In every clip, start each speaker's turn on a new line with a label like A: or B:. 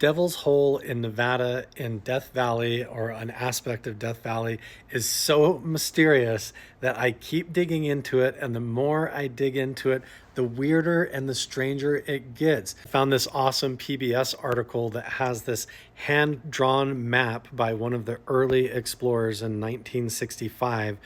A: Devil's Hole in Nevada in Death Valley, or an aspect of Death Valley, is so mysterious that I keep digging into it, and the more I dig into it, the weirder and the stranger it gets. I found this awesome PBS article that has this hand-drawn map by one of the early explorers in 1965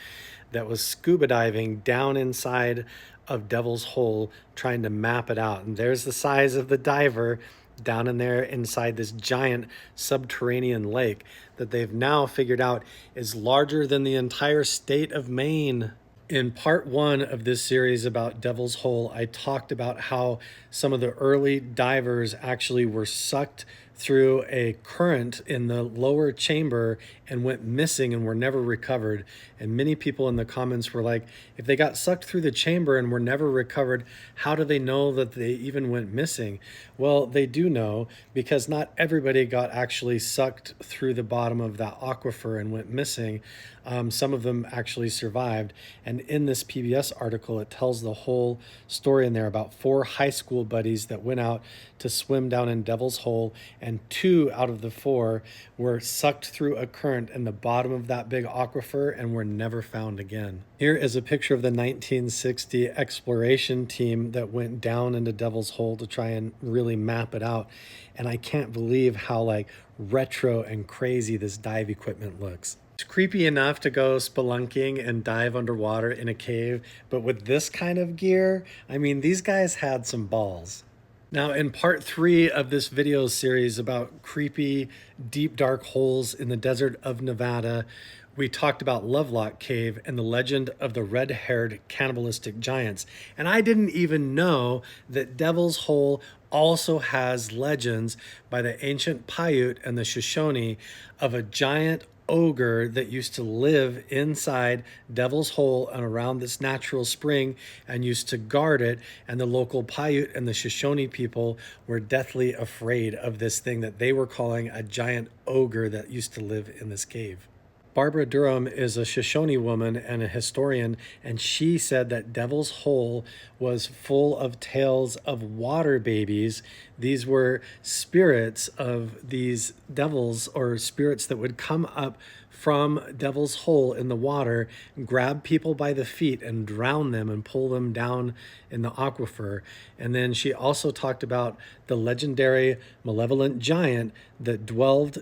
A: that was scuba diving down inside of Devil's Hole trying to map it out. And there's the size of the diver down in there inside this giant subterranean lake that they've now figured out is larger than the entire state of Maine. In part one of this series about Devil's Hole, I talked about how some of the early divers actually were sucked through a current in the lower chamber and went missing and were never recovered. And many people in the comments were like, if they got sucked through the chamber and were never recovered, how do they know that they even went missing? Well, they do know, because not everybody got actually sucked through the bottom of that aquifer and went missing. Some of them actually survived. And in this PBS article, it tells the whole story in there about 4 high school buddies that went out to swim down in Devil's Hole, and 2 out of the 4 were sucked through a current in the bottom of that big aquifer and were never found again. Here is a picture of the 1960 exploration team that went down into Devil's Hole to try and really map it out. And I can't believe how retro and crazy this dive equipment looks. It's creepy enough to go spelunking and dive underwater in a cave, but with this kind of gear, I mean, these guys had some balls. Now, in part 3 of this video series about creepy, deep, dark holes in the desert of Nevada, we talked about Lovelock Cave and the legend of the red-haired cannibalistic giants. And I didn't even know that Devil's Hole also has legends by the ancient Paiute and the Shoshone of a giant ogre that used to live inside Devil's Hole and around this natural spring and used to guard it. And the local Paiute and the Shoshone people were deathly afraid of this thing that they were calling a giant ogre that used to live in this cave. Barbara Durham is a Shoshone woman and a historian, and she said that Devil's Hole was full of tales of water babies. These were spirits of these devils, or spirits that would come up from Devil's Hole in the water, grab people by the feet and drown them and pull them down in the aquifer. And then she also talked about the legendary malevolent giant that dwelt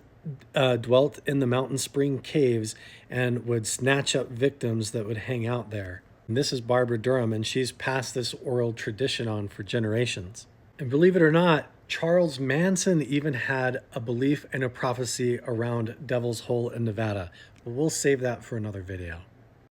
A: in the mountain spring caves and would snatch up victims that would hang out there. And this is Barbara Durham, and she's passed this oral tradition on for generations. And believe it or not, Charles Manson even had a belief and a prophecy around Devil's Hole in Nevada. But we'll save that for another video.